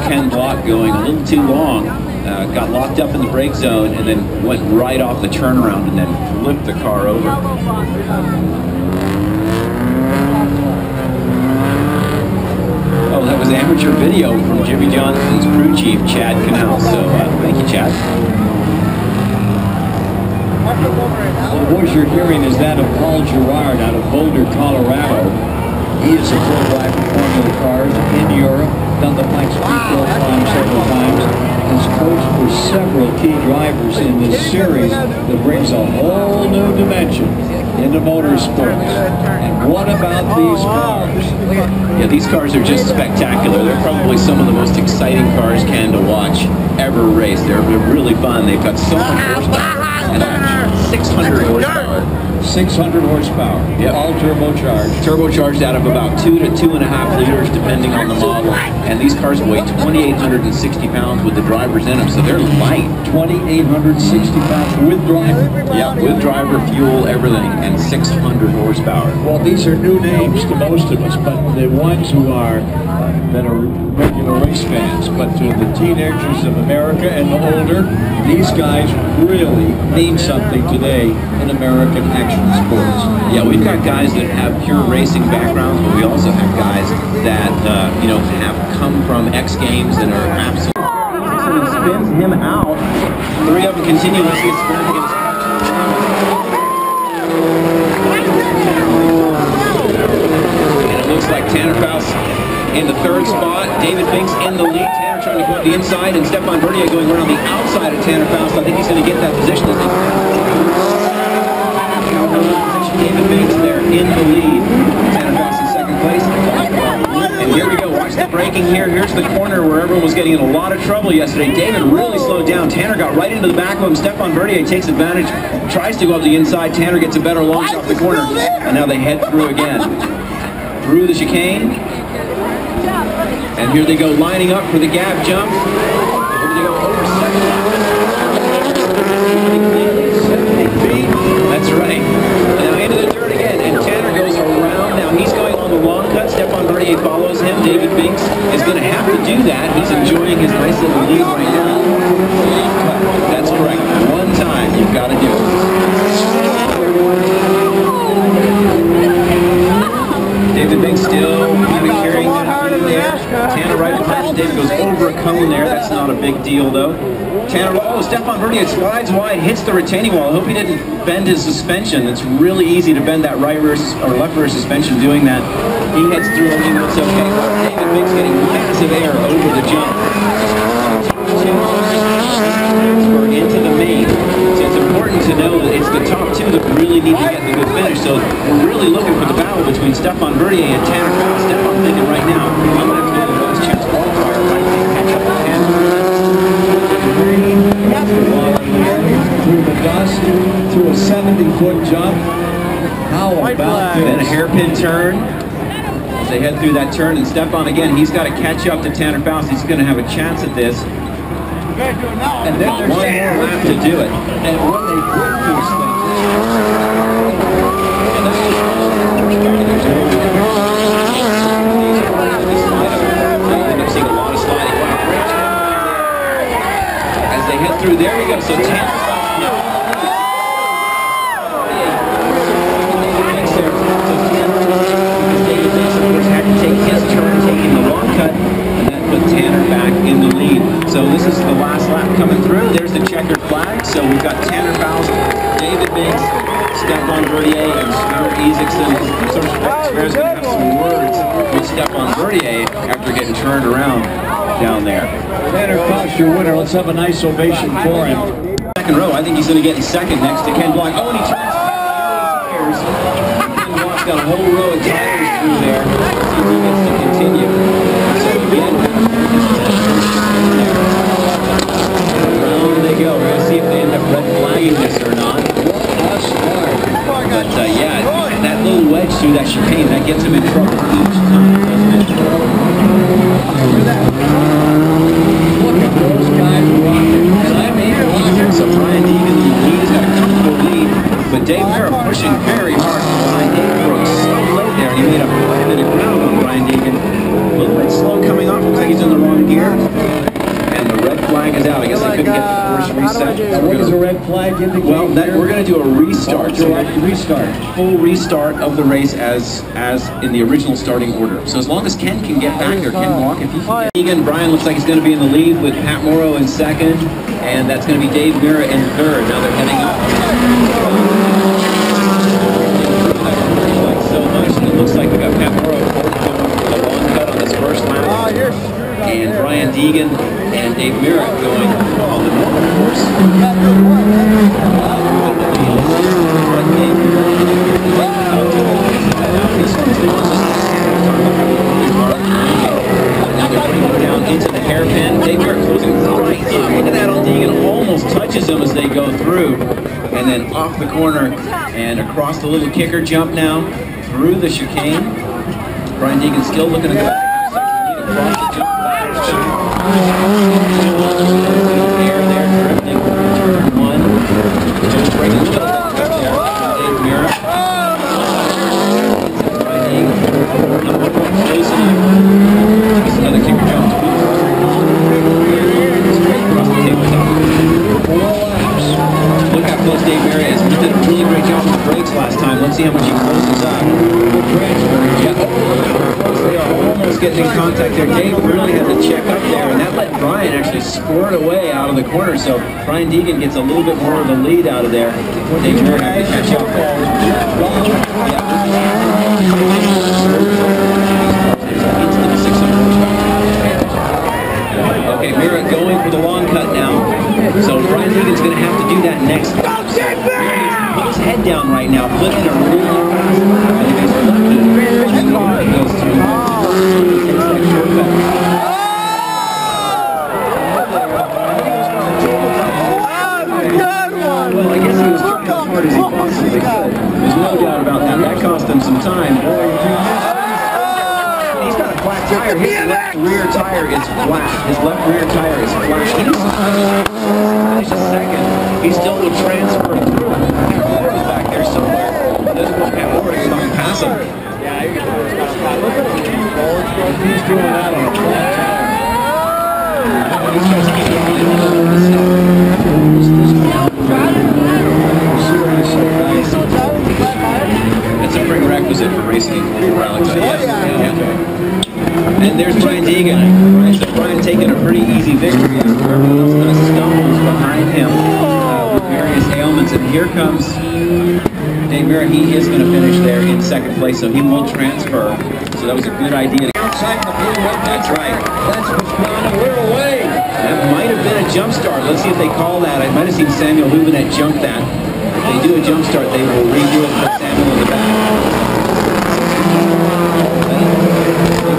Ken Block going a little too long. Got locked up in the brake zone and then went right off the turnaround and then flipped the car over. Oh, that was amateur video from Jimmy Johnson's crew chief, Chad Canal. So thank you, Chad. The voice you're hearing is that of Paul Gerard out of Boulder, Colorado. He is a pro driver in Formula cars in Europe, done the Plank Speedway climb several times, has coached for several key drivers in this series that brings a whole new dimension into motorsports. And what about these cars? Yeah, these cars are just spectacular. They're probably some of the most exciting cars, Ken, to watch ever race. They're really fun. They've got so much horsepower. And 600 horsepower. 600 horsepower, yep. All turbocharged. Turbocharged out of about 2 to 2.5 liters, depending on the model. And these cars weigh 2,860 pounds with the drivers in them, so they're light. 2,860 pounds with driver? Yeah, with driver, fuel, everything, and 600 horsepower. Well, these are new names to most of us, but the ones who are that are regular race fans, but to the teenagers of America and the older, these guys really mean something today in American action sports. Yeah, we've got guys that have pure racing backgrounds, but we also have guys that, you know, have come from X Games and are absolutely... So he spins him out. 3 of them continuously spinning against... And it looks like Tanner Faust in the 3rd spot. David Binks in the lead. Tanner trying to go up the inside, and Stefan Verdier going around the outside of Tanner Faust. I think he's going to get that position. David Binks there in the lead. Tanner Faust in 2nd place. And here we go. Watch the braking here. Here's the corner where everyone was getting in a lot of trouble yesterday. David really slowed down. Tanner got right into the back of him. Stefan Verdier takes advantage, tries to go up the inside. Tanner gets a better launch off the corner. And now they head through again. Through the chicane. And here they go, lining up for the gap jump. Here they go over 70 feet. That's right. Now into the dirt again, and Tanner goes around. Now he's going on the long cut. Stefan Verdier follows him. David Binks is going to have to do that. He's enjoying his nice little lead right now. That's correct. One time, you've got to do it. David Binks still kind of carrying that there. Tanner right behind. David goes over a cone there. That's not a big deal though. Tanner, oh, Stefan Verdier slides wide, hits the retaining wall. I hope he didn't bend his suspension. It's really easy to bend that right rear or left rear suspension doing that. He heads through and he looks okay. David Binks getting massive air over the jump. Into the main. So it's important to know that it's the top 2 that really need to get the good finish. So we're really looking for the battle between Stefan Verdier and Tanner Faust. Stefan thinking right now, I'm going to have to do the last chance qualifier if I can catch up with Tanner. Through the dust, through a 70-foot jump. How about this? Then a hairpin turn. As they head through that turn, and Stefan again, he's got to catch up to Tanner Faust. He's going to have a chance at this. And then there's one more lap to do it. And when they put these things, I'm seeing a lot of sliding. As they head through, there we go. So Tanner had to take his turn taking the long cut, and that put Tanner back in the lead. So this is the last lap coming through. There's the checkered flag. So we've got Tanner Faust, David Binks, Stefan Verdier, and Sverre Isaacson. So Sverre's going to have some words with Stefan Verdier after getting turned around down there. Tanner Faust, your winner. Let's have a nice ovation for him. 2nd row. I think he's going to get in 2nd next to Ken Block. Oh, and he turns back tires. Ken Block's got a whole row of tires through there. See if he gets to continue. So again, around they go. We're going to see if they end up red flagging this or not. But yeah, that little wedge through that chicane, that gets him in trouble each time, doesn't it? Look at those guys rocking. And I mean, so Brian Deegan in the lead has got a comfortable lead, but Dave Merrill pushing very hard. Brian Deegan broke so late there, and he made a 5-minute ground on Brian Deegan. A little bit slow coming off, looks like he's in the wrong What does a red flag indicate? Well, we're going to do a restart. So Restart. full restart of the race as in the original starting order. So as long as Ken can get back there, Ken walk, if he can get Egan, Brian looks like he's going to be in the lead with Pat Morrow in second, and that's going to be Dave Mira in third. Now they're heading up. So much, and it looks like we got Pat Morrow going for the long cut on this first lap. And Brian Deegan and Dave Mira going on the normal course. Now they're putting him down into the hairpin. Dave Mira closing right in. Look at that on Deegan. Almost touches him as they go through. And then off the corner and across the little kicker jump now through the chicane. Brian Deegan still looking at the across the jump. Air there, drifting. Turn one. Just bringing a little bit of touch there. Dave Mira. Just another kicker jump. Look how close Dave Mira is. He did a really great job with the brakes last time. Let's see how much he closes up. Yeah. They are almost getting in contact there. Dave really had to check up there, and that let Brian actually squirt away out of the corner. So Brian Deegan gets a little bit more of the lead out of there. Dave Mira had to catch up. Okay, Mira going for the long cut now. So Brian Deegan's going to have to do that next. Put his head down right now. Put in a really fast lap. And if he's lucky, the car goes through. Well, I guess he was trying as hard as he possibly could. There's no doubt about that. That cost him some time. He's got a flat tire. His left rear tire is flat. His left rear tire is flat. He's a second. He still would transfer through. He's back there somewhere. This one Pat Morrow is going past him. Yeah, he's doing that on a flat tire. These guys keep going in the That's a prerequisite for racing RallyCross. And there's Brian Deegan. So Brian taking a pretty easy victory after everyone else kind of stumbles behind him with various ailments. And here comes Dave Mira. He is going to finish there in second place, so he will transfer. So that was a good idea. That's right. We're away. That might have been a jump start. Let's see if they call that. I might have seen Samuel Houvenet jump that. If they do a jump start, they will redo it and put Samuel in the back.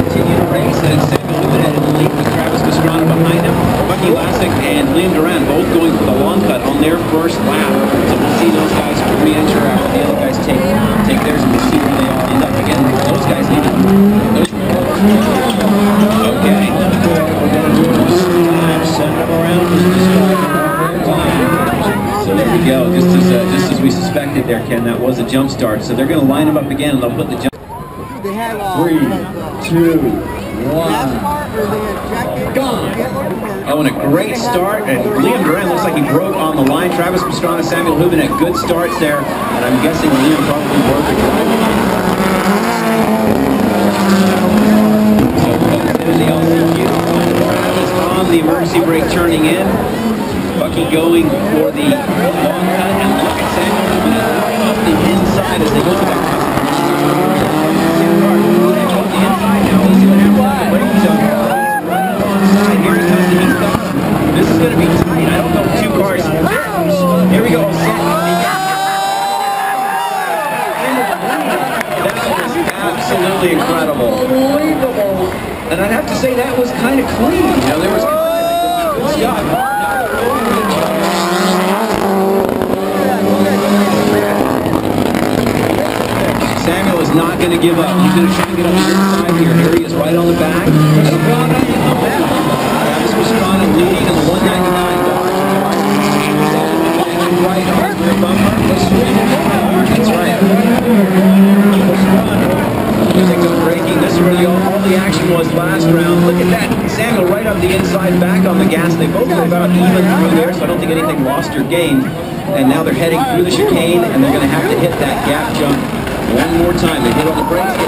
Continue to race, and Samuel Houvenet in the lead with Travis Pastrana behind him. Bucky Lasek and Liam Duran both going for the long cut on their first lap. So we'll see those guys re-enter after the other guys take theirs, and we'll see where they all end up again. Those guys need to... Okay. Send them around. So there we go. Just as we suspected there, Ken, that was a jump start. So they're going to line them up again, and they'll put the jump. 3, 2, 1. Gone. Oh, and a great start. And Liam Duran looks like he broke on the line. Travis Pastrana, Samuel Houvenet, good starts there. And I'm guessing Liam probably broke it. Travis on the emergency brake turning in. Bucky going for the long cut. And look at Samuel Houvenet right off the inside as they go to that cut. This is going to be tight. I don't know if 2 cars. Here we go. That was absolutely incredible. And I'd have to say that was kind of clean. You know, there was good stuff. Samuel is not going to give up. He's going to try and get up the inside here. Here he is right on the back. Travis Pastrana leading in the 199 Dodge. Right on the bumper. That's right. Music of braking. This is where all the action was last round. Look at that. Samuel right up the inside. side back on the gas. They both were about even through there, so I don't think anything lost or gained. And now they're heading through the chicane, and they're going to have to hit that gap jump one more time. They hit on the brakes.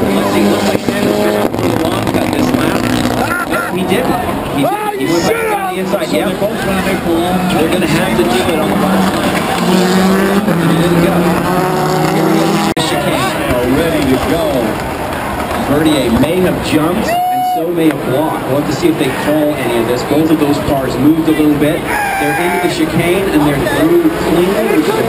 Let's see, looks like Shannon just went for the long cut this lap. No, he didn't. He went back on the inside. Yeah, they're going to have to do it on the last lap. He didn't go. Here we go. Chicane. Ready to go. Verdier may have jumped, and so may have blocked. We'll have to see if they call any of this. Both of those cars moved a little bit. They're into the chicane, and they're through cleanly, which is a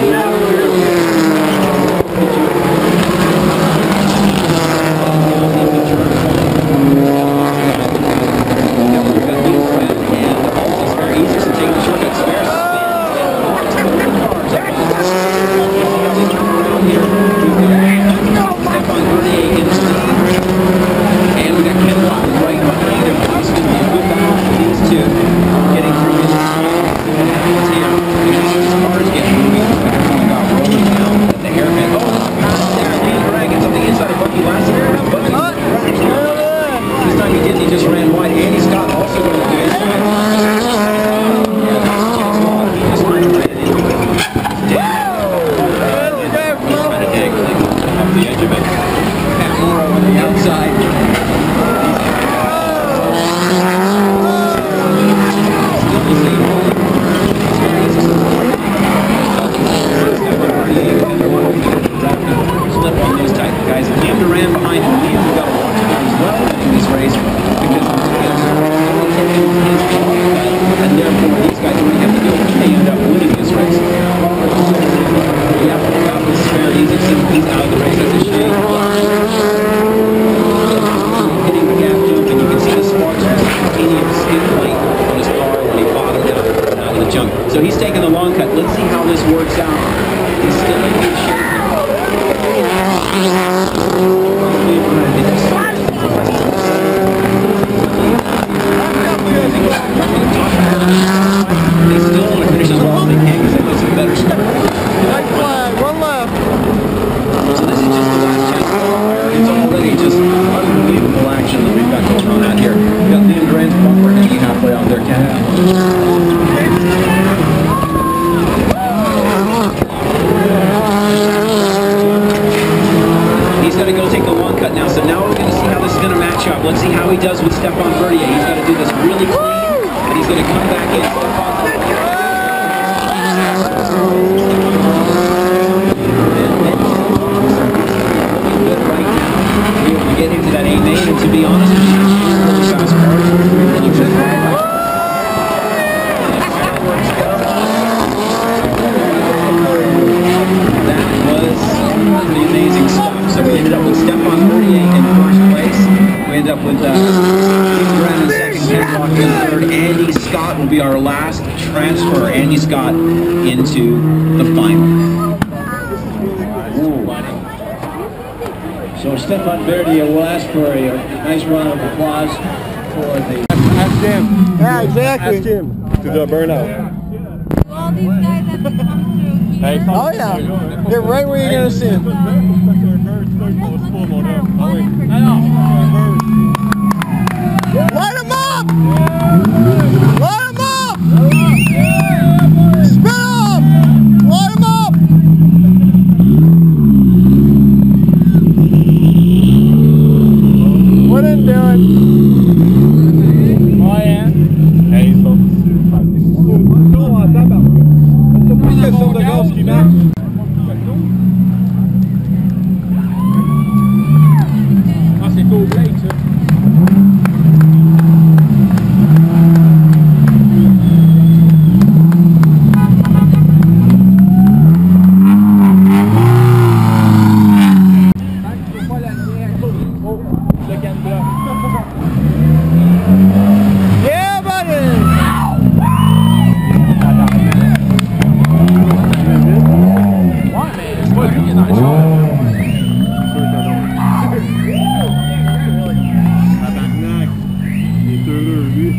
So he's taking the long cut. Let's see how this works out. He's still in good shape. They still want to finish as well as they can because it's a better start. One left. So this is just the last chance. It's already just unbelievable action that we've got going on out here. We've got Liam Duran's bumper hanging halfway out there, Ken. He's got to go take the long cut now, so now we're going to see how this is going to match up. Let's see how he does with Stefan Verdier. He's got to do this really clean, and he's going to come back in. To get into that A main, and to be honest, really fast car. That was pretty amazing stuff. So we ended up with Stefan Verdier in first place. We ended up with Steve Duran in second, Ken Rock in third. Andy Scott will be our last transfer. Andy Scott into the final. So Stefan Verdier will ask for a nice round of applause for the... Ask Jim. Yeah, exactly. Ask Jim to the burnout. All these guys that come through here. Oh yeah, they're right where you're gonna see him. Light him up! Light him up! Spin him! Light him up! What are you doing? Oh yeah. Hey, so. Als ik overleed. Yeah, buddy! Tabarnak! Il est heureux, lui.